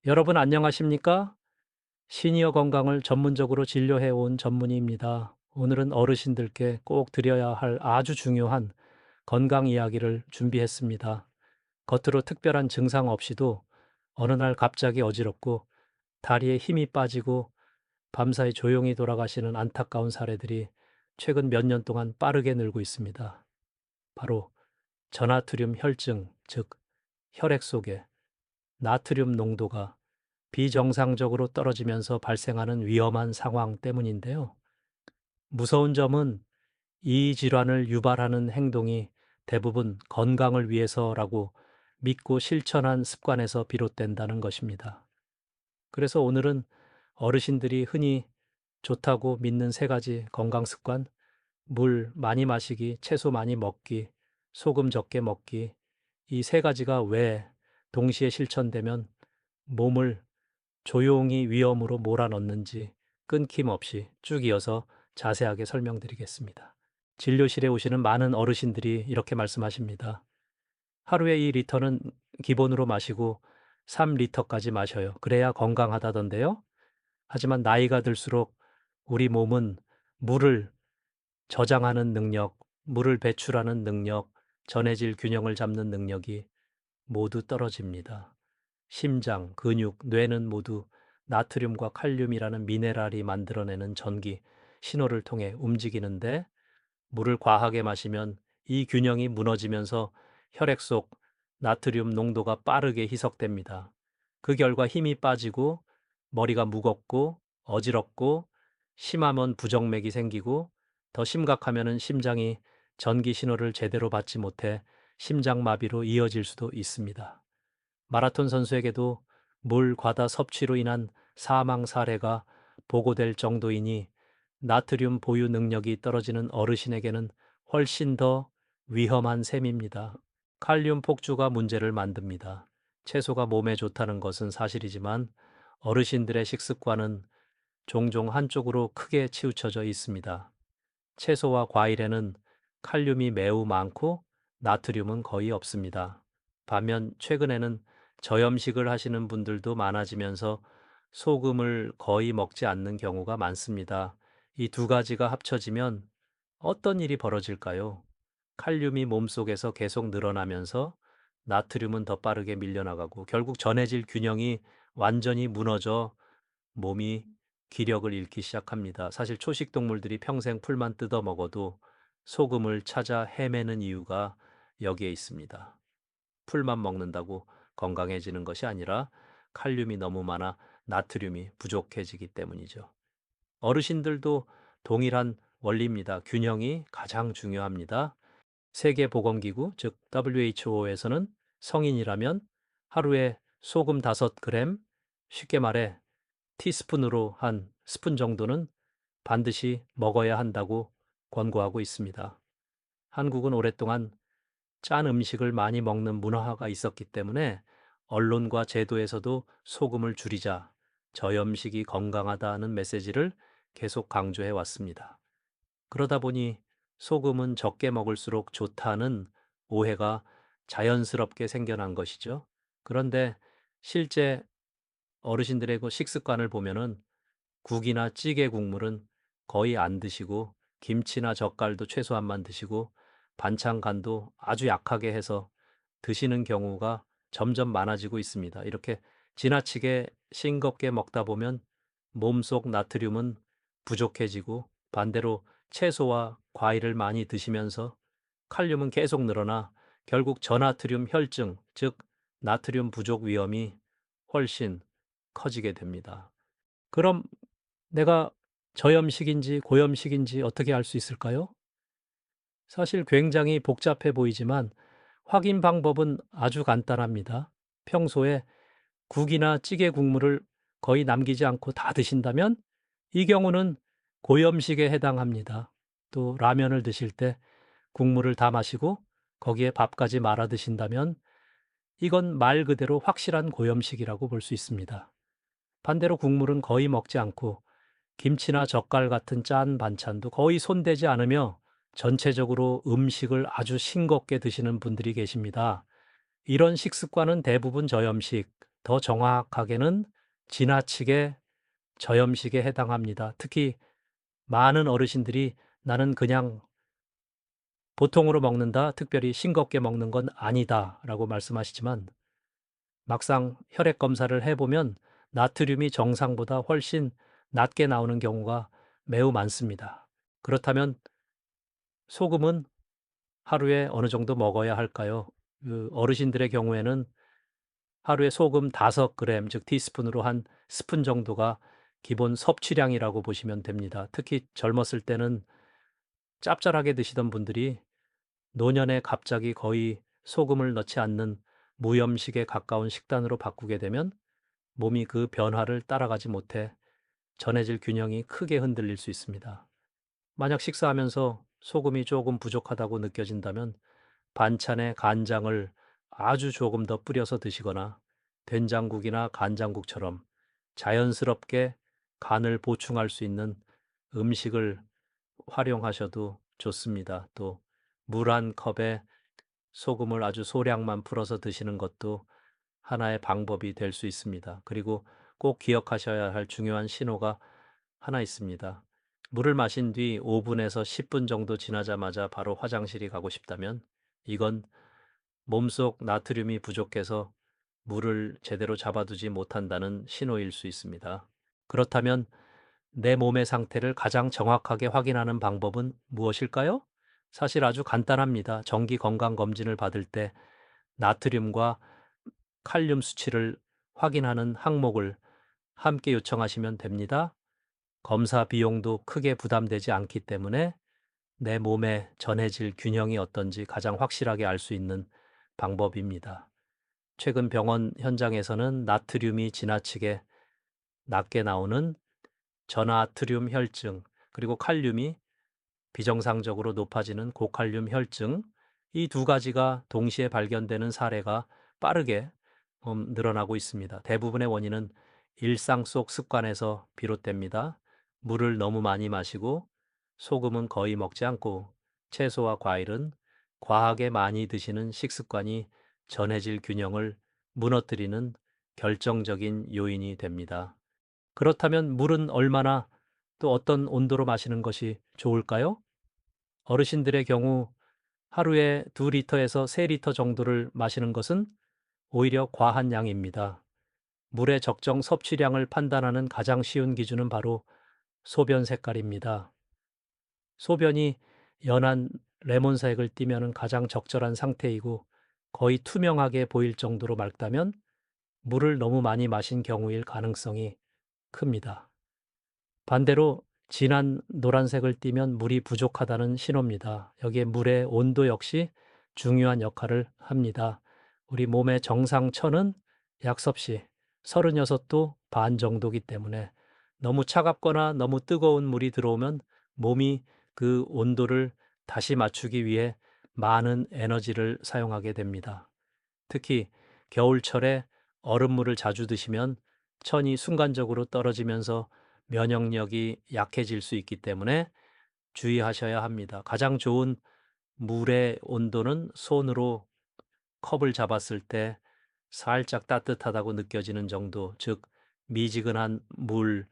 여러분 안녕하십니까? 시니어 건강을 전문적으로 진료해 온 전문의입니다. 오늘은 어르신들께 꼭 드려야 할 아주 중요한 건강 이야기를 준비했습니다. 겉으로 특별한 증상 없이도 어느 날 갑자기 어지럽고 다리에 힘이 빠지고 밤사이 조용히 돌아가시는 안타까운 사례들이 최근 몇 년 동안 빠르게 늘고 있습니다. 바로 저나트륨 혈증, 즉 혈액 속에 나트륨 농도가 비정상적으로 떨어지면서 발생하는 위험한 상황 때문인데요. 무서운 점은 이 질환을 유발하는 행동이 대부분 건강을 위해서라고 믿고 실천한 습관에서 비롯된다는 것입니다. 그래서 오늘은 어르신들이 흔히 좋다고 믿는 세 가지 건강 습관, 물 많이 마시기, 채소 많이 먹기, 소금 적게 먹기, 이 세 가지가 왜 동시에 실천되면 몸을 조용히 위험으로 몰아넣는지 끊김없이 쭉 이어서 자세하게 설명드리겠습니다. 진료실에 오시는 많은 어르신들이 이렇게 말씀하십니다. 하루에 2리터는 기본으로 마시고 3리터까지 마셔요. 그래야 건강하다던데요. 하지만 나이가 들수록 우리 몸은 물을 저장하는 능력, 물을 배출하는 능력, 전해질 균형을 잡는 능력이 모두 떨어집니다. 심장, 근육, 뇌는 모두 나트륨과 칼륨이라는 미네랄이 만들어내는 전기, 신호를 통해 움직이는데 물을 과하게 마시면 이 균형이 무너지면서 혈액 속 나트륨 농도가 빠르게 희석됩니다. 그 결과 힘이 빠지고 머리가 무겁고 어지럽고 심하면 부정맥이 생기고 더 심각하면 심장이 전기 신호를 제대로 받지 못해 심장마비로 이어질 수도 있습니다. 마라톤 선수에게도 물 과다 섭취로 인한 사망 사례가 보고될 정도이니 나트륨 보유 능력이 떨어지는 어르신에게는 훨씬 더 위험한 셈입니다. 칼륨 폭주가 문제를 만듭니다. 채소가 몸에 좋다는 것은 사실이지만 어르신들의 식습관은 종종 한쪽으로 크게 치우쳐져 있습니다. 채소와 과일에는 칼륨이 매우 많고 나트륨은 거의 없습니다. 반면 최근에는 저염식을 하시는 분들도 많아지면서 소금을 거의 먹지 않는 경우가 많습니다. 이 두 가지가 합쳐지면 어떤 일이 벌어질까요? 칼륨이 몸속에서 계속 늘어나면서 나트륨은 더 빠르게 밀려나가고 결국 전해질 균형이 완전히 무너져 몸이 기력을 잃기 시작합니다. 사실 초식 동물들이 평생 풀만 뜯어 먹어도 소금을 찾아 헤매는 이유가 여기에 있습니다. 풀만 먹는다고 건강해지는 것이 아니라 칼륨이 너무 많아 나트륨이 부족해지기 때문이죠. 어르신들도 동일한 원리입니다. 균형이 가장 중요합니다. 세계보건기구, 즉 WHO에서는 성인이라면 하루에 소금 5g, 쉽게 말해 티스푼으로 한 스푼 정도는 반드시 먹어야 한다고 권고하고 있습니다. 한국은 오랫동안 짠 음식을 많이 먹는 문화가 있었기 때문에 언론과 제도에서도 소금을 줄이자, 저염식이 건강하다는 메시지를 계속 강조해 왔습니다. 그러다 보니 소금은 적게 먹을수록 좋다는 오해가 자연스럽게 생겨난 것이죠. 그런데 실제 어르신들의 그 식습관을 보면은 국이나 찌개 국물은 거의 안 드시고 김치나 젓갈도 최소한만 드시고 반찬 간도 아주 약하게 해서 드시는 경우가 점점 많아지고 있습니다. 이렇게 지나치게 싱겁게 먹다 보면 몸속 나트륨은 부족해지고 반대로 채소와 과일을 많이 드시면서 칼륨은 계속 늘어나 결국 저나트륨 혈증, 즉 나트륨 부족 위험이 훨씬 커지게 됩니다. 그럼 내가 저염식인지 고염식인지 어떻게 알 수 있을까요? 사실 굉장히 복잡해 보이지만 확인 방법은 아주 간단합니다. 평소에 국이나 찌개 국물을 거의 남기지 않고 다 드신다면 이 경우는 고염식에 해당합니다. 또 라면을 드실 때 국물을 다 마시고 거기에 밥까지 말아 드신다면 이건 말 그대로 확실한 고염식이라고 볼 수 있습니다. 반대로 국물은 거의 먹지 않고 김치나 젓갈 같은 짠 반찬도 거의 손대지 않으며 전체적으로 음식을 아주 싱겁게 드시는 분들이 계십니다. 이런 식습관은 대부분 저염식, 더 정확하게는 지나치게 저염식에 해당합니다. 특히 많은 어르신들이 나는 그냥 보통으로 먹는다, 특별히 싱겁게 먹는 건 아니다 라고 말씀하시지만 막상 혈액 검사를 해보면 나트륨이 정상보다 훨씬 낮게 나오는 경우가 매우 많습니다. 그렇다면 소금은 하루에 어느 정도 먹어야 할까요? 어르신들의 경우에는 하루에 소금 5g, 즉 티스푼으로 한 스푼 정도가 기본 섭취량이라고 보시면 됩니다. 특히 젊었을 때는 짭짤하게 드시던 분들이 노년에 갑자기 거의 소금을 넣지 않는 무염식에 가까운 식단으로 바꾸게 되면 몸이 그 변화를 따라가지 못해 전해질 균형이 크게 흔들릴 수 있습니다. 만약 식사하면서 소금이 조금 부족하다고 느껴진다면 반찬에 간장을 아주 조금 더 뿌려서 드시거나 된장국이나 간장국처럼 자연스럽게 간을 보충할 수 있는 음식을 활용하셔도 좋습니다. 또 물 한 컵에 소금을 아주 소량만 풀어서 드시는 것도 하나의 방법이 될 수 있습니다. 그리고 꼭 기억하셔야 할 중요한 신호가 하나 있습니다. 물을 마신 뒤 5분에서 10분 정도 지나자마자 바로 화장실이 가고 싶다면 이건 몸속 나트륨이 부족해서 물을 제대로 잡아두지 못한다는 신호일 수 있습니다. 그렇다면 내 몸의 상태를 가장 정확하게 확인하는 방법은 무엇일까요? 사실 아주 간단합니다. 정기 건강 검진을 받을 때 나트륨과 칼륨 수치를 확인하는 항목을 함께 요청하시면 됩니다. 검사 비용도 크게 부담되지 않기 때문에 내 몸의 전해질 균형이 어떤지 가장 확실하게 알 수 있는 방법입니다. 최근 병원 현장에서는 나트륨이 지나치게 낮게 나오는 저나트륨 혈증, 그리고 칼륨이 비정상적으로 높아지는 고칼륨 혈증, 이 두 가지가 동시에 발견되는 사례가 빠르게 늘어나고 있습니다. 대부분의 원인은 일상 속 습관에서 비롯됩니다. 물을 너무 많이 마시고 소금은 거의 먹지 않고 채소와 과일은 과하게 많이 드시는 식습관이 전해질 균형을 무너뜨리는 결정적인 요인이 됩니다. 그렇다면 물은 얼마나 또 어떤 온도로 마시는 것이 좋을까요? 어르신들의 경우 하루에 2리터에서 3리터 정도를 마시는 것은 오히려 과한 양입니다. 물의 적정 섭취량을 판단하는 가장 쉬운 기준은 바로 소변 색깔입니다. 소변이 연한 레몬색을 띠면 가장 적절한 상태이고 거의 투명하게 보일 정도로 맑다면 물을 너무 많이 마신 경우일 가능성이 큽니다. 반대로 진한 노란색을 띠면 물이 부족하다는 신호입니다. 여기에 물의 온도 역시 중요한 역할을 합니다. 우리 몸의 정상천은 약 섭씨 36도 반 정도이기 때문에 너무 차갑거나 너무 뜨거운 물이 들어오면 몸이 그 온도를 다시 맞추기 위해 많은 에너지를 사용하게 됩니다. 특히 겨울철에 얼음물을 자주 드시면 천이 순간적으로 떨어지면서 면역력이 약해질 수 있기 때문에 주의하셔야 합니다. 가장 좋은 물의 온도는 손으로 컵을 잡았을 때 살짝 따뜻하다고 느껴지는 정도, 즉 미지근한 물,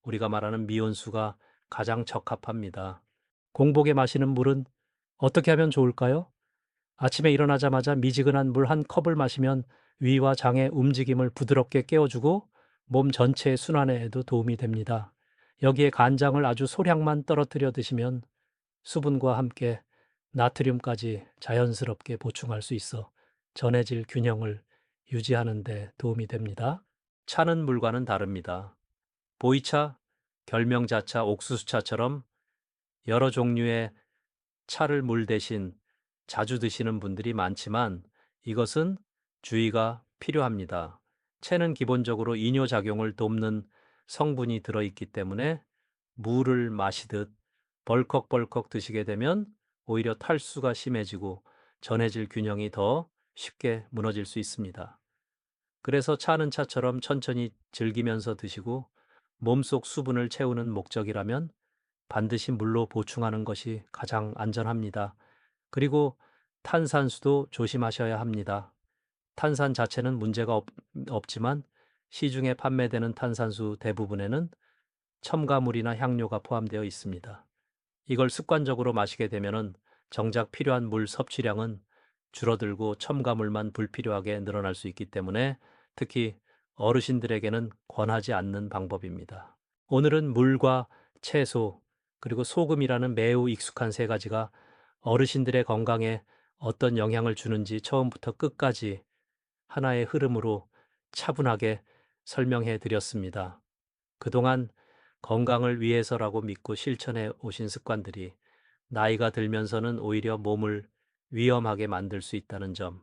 우리가 말하는 미온수가 가장 적합합니다. 공복에 마시는 물은 어떻게 하면 좋을까요? 아침에 일어나자마자 미지근한 물 한 컵을 마시면 위와 장의 움직임을 부드럽게 깨워주고 몸 전체의 순환에도 도움이 됩니다. 여기에 간장을 아주 소량만 떨어뜨려 드시면 수분과 함께 나트륨까지 자연스럽게 보충할 수 있어 전해질 균형을 유지하는 데 도움이 됩니다. 차는 물과는 다릅니다. 보이차, 결명자차, 옥수수차처럼 여러 종류의 차를 물 대신 자주 드시는 분들이 많지만 이것은 주의가 필요합니다. 채는 기본적으로 이뇨작용을 돕는 성분이 들어있기 때문에 물을 마시듯 벌컥벌컥 드시게 되면 오히려 탈수가 심해지고 전해질 균형이 더 쉽게 무너질 수 있습니다. 그래서 차는 차처럼 천천히 즐기면서 드시고 몸속 수분을 채우는 목적이라면 반드시 물로 보충하는 것이 가장 안전합니다. 그리고 탄산수도 조심하셔야 합니다. 탄산 자체는 문제가 없지만 시중에 판매되는 탄산수 대부분에는 첨가물이나 향료가 포함되어 있습니다. 이걸 습관적으로 마시게 되면은 정작 필요한 물 섭취량은 줄어들고 첨가물만 불필요하게 늘어날 수 있기 때문에 특히 어르신들에게는 권하지 않는 방법입니다. 오늘은 물과 채소, 그리고 소금이라는 매우 익숙한 세 가지가 어르신들의 건강에 어떤 영향을 주는지 처음부터 끝까지 하나의 흐름으로 차분하게 설명해 드렸습니다. 그동안 건강을 위해서라고 믿고 실천해 오신 습관들이 나이가 들면서는 오히려 몸을 위험하게 만들 수 있다는 점,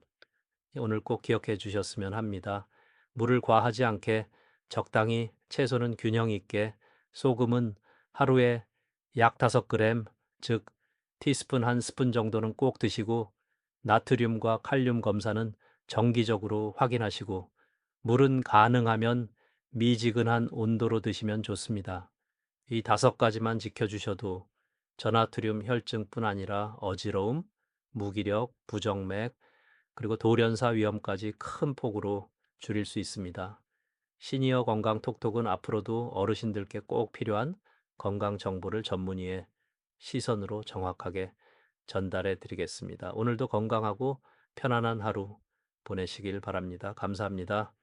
오늘 꼭 기억해 주셨으면 합니다. 물을 과하지 않게 적당히, 채소는 균형 있게, 소금은 하루에 약 5g, 즉 티스푼 1스푼 정도는 꼭 드시고, 나트륨과 칼륨 검사는 정기적으로 확인하시고, 물은 가능하면 미지근한 온도로 드시면 좋습니다. 이 5가지만 지켜주셔도 저나트륨 혈증뿐 아니라 어지러움, 무기력, 부정맥, 그리고 돌연사 위험까지 큰 폭으로 줄일 수 있습니다. 시니어 건강 톡톡은 앞으로도 어르신들께 꼭 필요한 건강 정보를 전문의의 시선으로 정확하게 전달해 드리겠습니다. 오늘도 건강하고 편안한 하루 보내시길 바랍니다. 감사합니다.